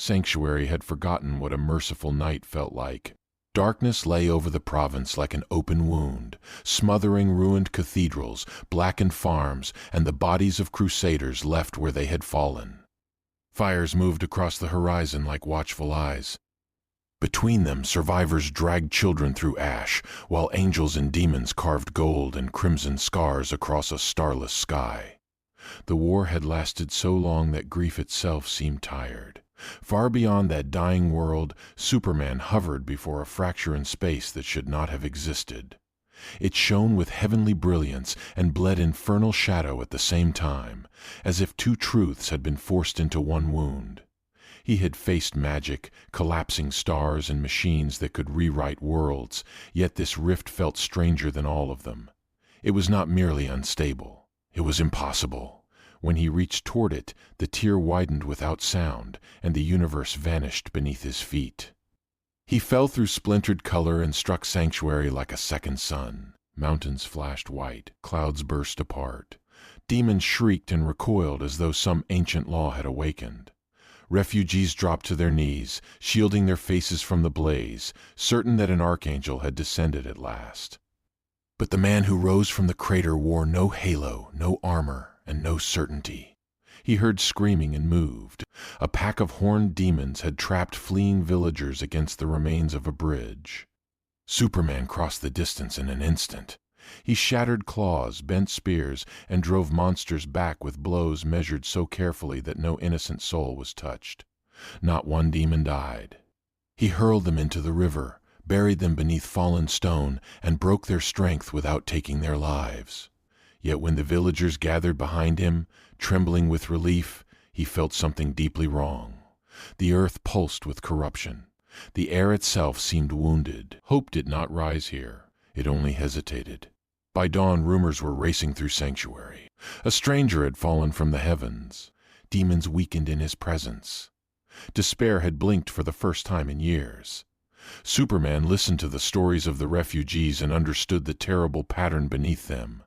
Sanctuary had forgotten what a merciful night felt like. Darkness lay over the province like an open wound, smothering ruined cathedrals, blackened farms, and the bodies of crusaders left where they had fallen. Fires moved across the horizon like watchful eyes. Between them, survivors dragged children through ash, while angels and demons carved gold and crimson scars across a starless sky. The war had lasted so long that grief itself seemed tired. Far beyond that dying world, Superman hovered before a fracture in space that should not have existed. It shone with heavenly brilliance and bled infernal shadow at the same time, as if two truths had been forced into one wound. He had faced magic, collapsing stars, and machines that could rewrite worlds, yet this rift felt stranger than all of them. It was not merely unstable. It was impossible. When he reached toward it, the tear widened without sound, and the universe vanished beneath his feet. He fell through splintered color and struck Sanctuary like a second sun. Mountains flashed white, clouds burst apart. Demons shrieked and recoiled as though some ancient law had awakened. Refugees dropped to their knees, shielding their faces from the blaze, certain that an archangel had descended at last. But the man who rose from the crater wore no halo, no armor, and no certainty. He heard screaming and moved. A pack of horned demons had trapped fleeing villagers against the remains of a bridge. Superman crossed the distance in an instant. He shattered claws, bent spears, and drove monsters back with blows measured so carefully that no innocent soul was touched. Not one demon died. He hurled them into the river, buried them beneath fallen stone, and broke their strength without taking their lives. Yet when the villagers gathered behind him, trembling with relief, he felt something deeply wrong. The earth pulsed with corruption. The air itself seemed wounded. Hope did not rise here. It only hesitated. By dawn, rumors were racing through Sanctuary. A stranger had fallen from the heavens. Demons weakened in his presence. Despair had blinked for the first time in years. Superman listened to the stories of the refugees and understood the terrible pattern beneath them.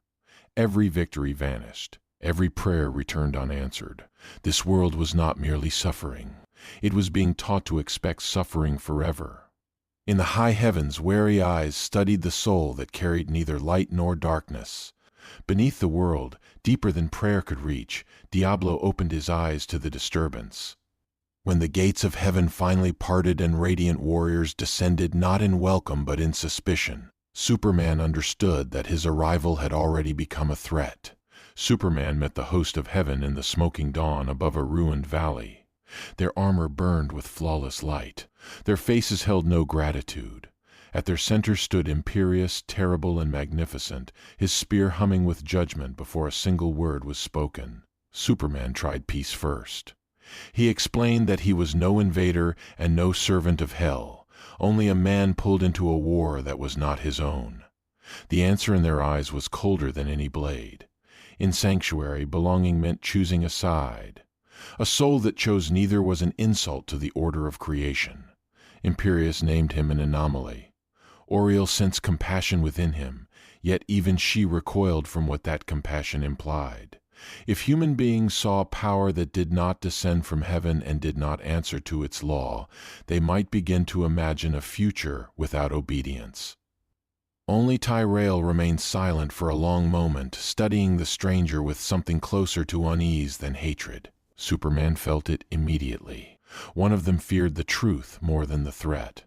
Every victory vanished. Every prayer returned unanswered. This world was not merely suffering. It was being taught to expect suffering forever. In the high heavens, wary eyes studied the soul that carried neither light nor darkness. Beneath the world, deeper than prayer could reach, Diablo opened his eyes to the disturbance. When the gates of heaven finally parted and radiant warriors descended not in welcome but in suspicion, Superman understood that his arrival had already become a threat. Superman met the host of heaven in the smoking dawn above a ruined valley. Their armor burned with flawless light. Their faces held no gratitude. At their center stood imperious, terrible, and magnificent, his spear humming with judgment before a single word was spoken. Superman tried peace first. He explained that he was no invader and no servant of hell, only a man pulled into a war that was not his own. The answer in their eyes was colder than any blade. In Sanctuary, belonging meant choosing a side. A soul that chose neither was an insult to the order of creation. Imperius named him an anomaly. Oriel sensed compassion within him, yet even she recoiled from what that compassion implied. If human beings saw power that did not descend from heaven and did not answer to its law, they might begin to imagine a future without obedience. Only Tyrell remained silent for a long moment, studying the stranger with something closer to unease than hatred. Superman felt it immediately. One of them feared the truth more than the threat.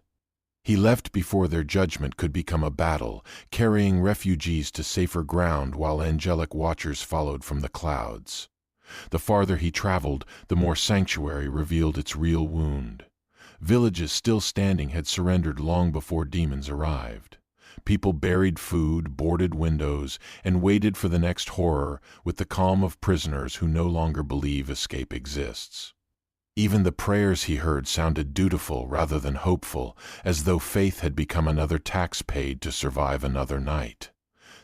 He left before their judgment could become a battle, carrying refugees to safer ground while angelic watchers followed from the clouds. The farther he traveled, the more Sanctuary revealed its real wound. Villages still standing had surrendered long before demons arrived. People buried food, boarded windows, and waited for the next horror with the calm of prisoners who no longer believe escape exists. Even the prayers he heard sounded dutiful rather than hopeful, as though faith had become another tax paid to survive another night.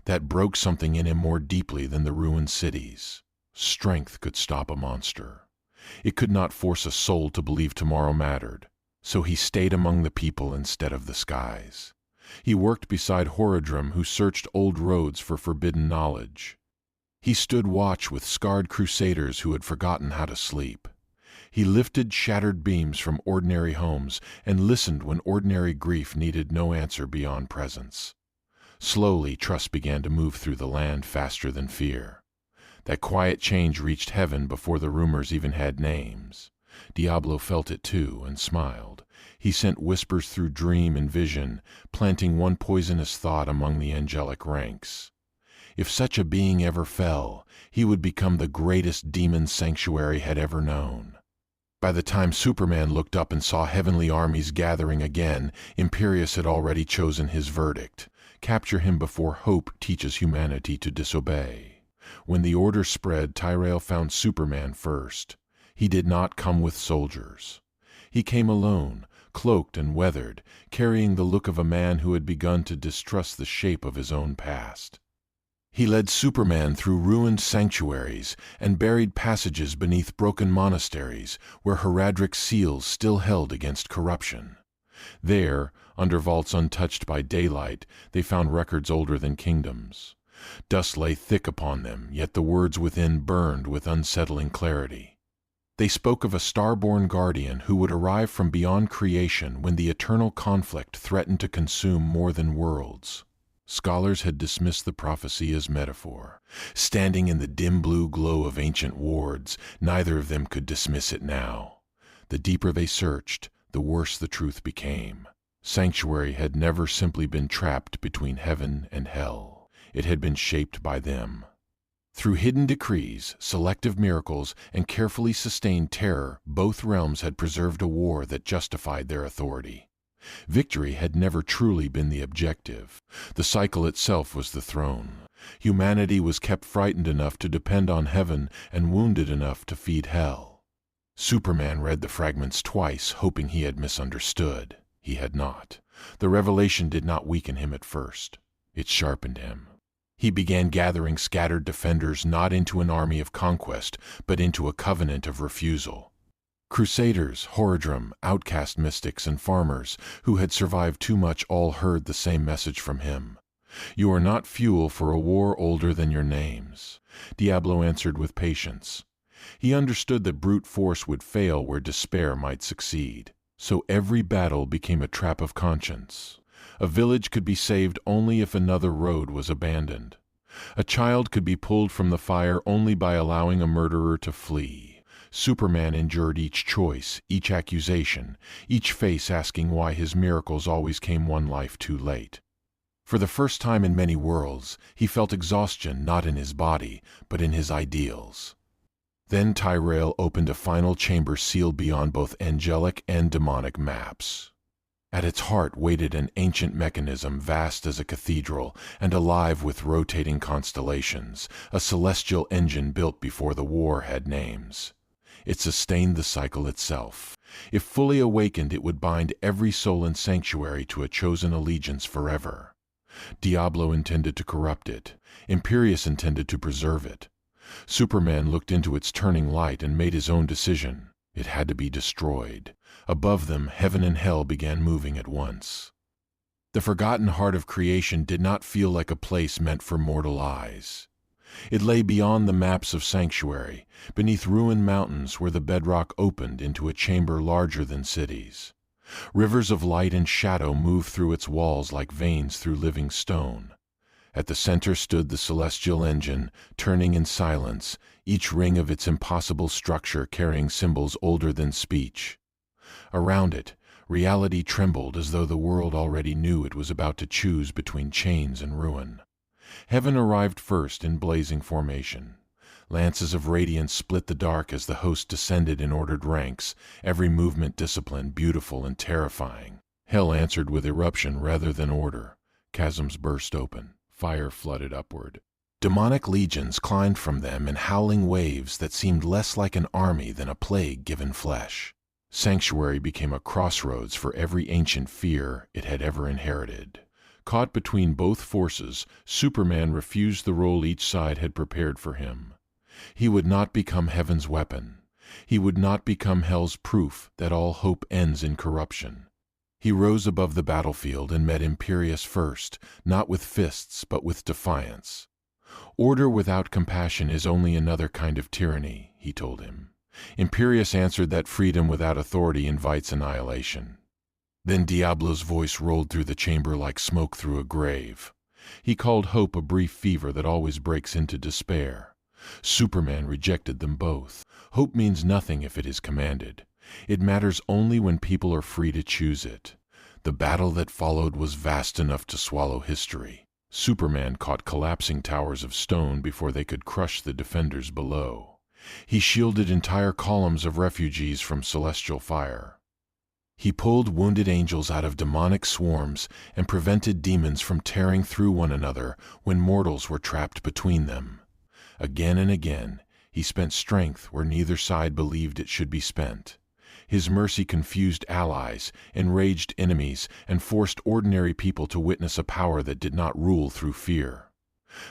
That broke something in him more deeply than the ruined cities. Strength could stop a monster. It could not force a soul to believe tomorrow mattered, so he stayed among the people instead of the skies. He worked beside Horadrim, who searched old roads for forbidden knowledge. He stood watch with scarred crusaders who had forgotten how to sleep. He lifted shattered beams from ordinary homes and listened when ordinary grief needed no answer beyond presence. Slowly, trust began to move through the land faster than fear. That quiet change reached heaven before the rumors even had names. Diablo felt it too and smiled. He sent whispers through dream and vision, planting one poisonous thought among the angelic ranks. If such a being ever fell, he would become the greatest demon sanctuary had ever known. By the time Superman looked up and saw heavenly armies gathering again, Imperius had already chosen his verdict. Capture him before hope teaches humanity to disobey. When the order spread, Tyrell found Superman first. He did not come with soldiers. He came alone, cloaked and weathered, carrying the look of a man who had begun to distrust the shape of his own past. He led Superman through ruined sanctuaries and buried passages beneath broken monasteries where heraldic seals still held against corruption. There, under vaults untouched by daylight, they found records older than kingdoms. Dust lay thick upon them, yet the words within burned with unsettling clarity. They spoke of a star-born guardian who would arrive from beyond creation when the eternal conflict threatened to consume more than worlds. Scholars had dismissed the prophecy as metaphor. Standing in the dim blue glow of ancient wards, neither of them could dismiss it now. The deeper they searched, the worse the truth became. Sanctuary had never simply been trapped between heaven and hell. It had been shaped by them. Through hidden decrees, selective miracles, and carefully sustained terror, both realms had preserved a war that justified their authority. Victory had never truly been the objective. The cycle itself was the throne. Humanity was kept frightened enough to depend on heaven and wounded enough to feed hell. Superman read the fragments twice, hoping he had misunderstood. He had not. The revelation did not weaken him at first. It sharpened him. He began gathering scattered defenders not into an army of conquest, but into a covenant of refusal. Crusaders, Horadrim, outcast mystics, and farmers who had survived too much all heard the same message from him. You are not fuel for a war older than your names. Diablo answered with patience. He understood that brute force would fail where despair might succeed. So every battle became a trap of conscience. A village could be saved only if another road was abandoned. A child could be pulled from the fire only by allowing a murderer to flee. Superman endured each choice, each accusation, each face asking why his miracles always came one life too late. For the first time in many worlds, he felt exhaustion not in his body, but in his ideals. Then Tyrell opened a final chamber sealed beyond both angelic and demonic maps. At its heart waited an ancient mechanism vast as a cathedral and alive with rotating constellations, a celestial engine built before the war had names. It sustained the cycle itself. If fully awakened, it would bind every soul in sanctuary to a chosen allegiance forever. Diablo intended to corrupt it. Imperius intended to preserve it. Superman looked into its turning light and made his own decision. It had to be destroyed. Above them, heaven and hell began moving at once. The forgotten heart of creation did not feel like a place meant for mortal eyes. It lay beyond the maps of sanctuary, beneath ruined mountains where the bedrock opened into a chamber larger than cities. Rivers of light and shadow moved through its walls like veins through living stone. At the center stood the celestial engine, turning in silence, each ring of its impossible structure carrying symbols older than speech. Around it, reality trembled as though the world already knew it was about to choose between chains and ruin. Heaven arrived first in blazing formation. Lances of radiance split the dark as the host descended in ordered ranks, every movement disciplined, beautiful, and terrifying. Hell answered with eruption rather than order. Chasms burst open. Fire flooded upward. Demonic legions climbed from them in howling waves that seemed less like an army than a plague given flesh. Sanctuary became a crossroads for every ancient fear it had ever inherited. Caught between both forces, Superman refused the role each side had prepared for him. He would not become heaven's weapon. He would not become hell's proof that all hope ends in corruption. He rose above the battlefield and met Imperius first, not with fists but with defiance. Order without compassion is only another kind of tyranny, he told him. Imperius answered that freedom without authority invites annihilation. Then Diablo's voice rolled through the chamber like smoke through a grave. He called hope a brief fever that always breaks into despair. Superman rejected them both. Hope means nothing if it is commanded. It matters only when people are free to choose it. The battle that followed was vast enough to swallow history. Superman caught collapsing towers of stone before they could crush the defenders below. He shielded entire columns of refugees from celestial fire. He pulled wounded angels out of demonic swarms and prevented demons from tearing through one another when mortals were trapped between them. Again and again, he spent strength where neither side believed it should be spent. His mercy confused allies, enraged enemies, and forced ordinary people to witness a power that did not rule through fear.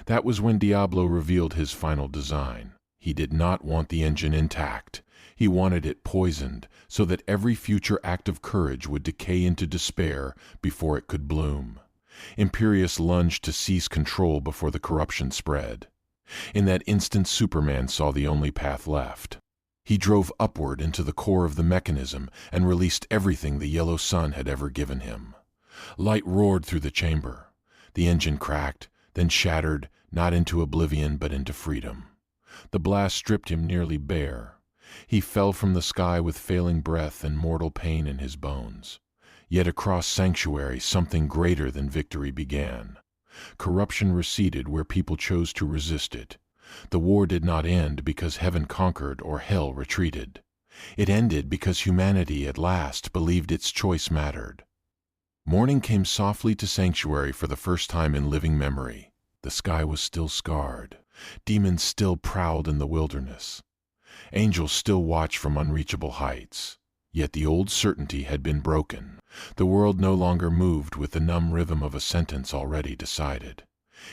That was when Diablo revealed his final design. He did not want the engine intact. He wanted it poisoned, so that every future act of courage would decay into despair before it could bloom. Imperius lunged to seize control before the corruption spread. In that instant, Superman saw the only path left. He drove upward into the core of the mechanism and released everything the yellow sun had ever given him. Light roared through the chamber. The engine cracked, then shattered, not into oblivion but into freedom. The blast stripped him nearly bare. He fell from the sky with failing breath and mortal pain in his bones. Yet across Sanctuary, something greater than victory began. Corruption receded where people chose to resist it. The war did not end because heaven conquered or hell retreated. It ended because humanity at last believed its choice mattered. Morning came softly to Sanctuary for the first time in living memory. The sky was still scarred. Demons still prowled in the wilderness. Angels still watched from unreachable heights. Yet the old certainty had been broken. The world no longer moved with the numb rhythm of a sentence already decided.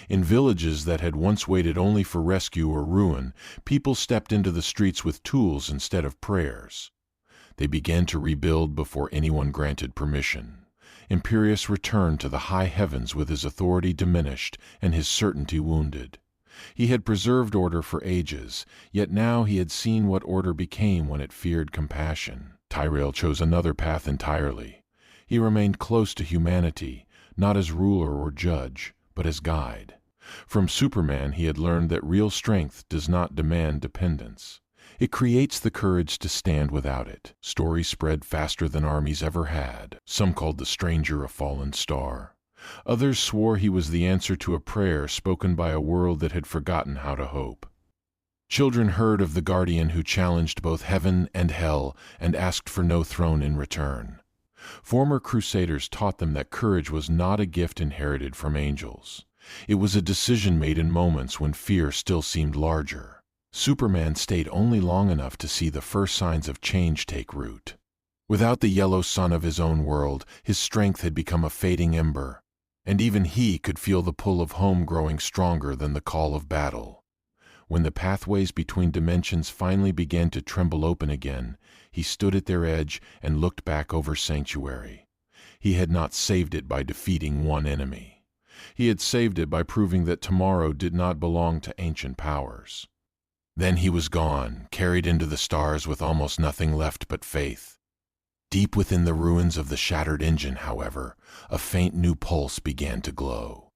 In villages that had once waited only for rescue or ruin, people stepped into the streets with tools instead of prayers. They began to rebuild before anyone granted permission. Imperius returned to the high heavens with his authority diminished and his certainty wounded. He had preserved order for ages, yet now he had seen what order became when it feared compassion. Tyrell chose another path entirely. He remained close to humanity, not as ruler or judge, but as guide. From Superman he had learned that real strength does not demand dependence. It creates the courage to stand without it. Stories spread faster than armies ever had. Some called the stranger a fallen star. Others swore he was the answer to a prayer spoken by a world that had forgotten how to hope. Children heard of the guardian who challenged both heaven and hell and asked for no throne in return. Former crusaders taught them that courage was not a gift inherited from angels. It was a decision made in moments when fear still seemed larger. Superman stayed only long enough to see the first signs of change take root. Without the yellow sun of his own world, his strength had become a fading ember, and even he could feel the pull of home growing stronger than the call of battle. When the pathways between dimensions finally began to tremble open again, he stood at their edge and looked back over Sanctuary. He had not saved it by defeating one enemy. He had saved it by proving that tomorrow did not belong to ancient powers. Then he was gone, carried into the stars with almost nothing left but faith. Deep within the ruins of the shattered engine, however, a faint new pulse began to glow.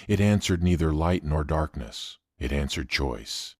It answered neither light nor darkness. It answered choice.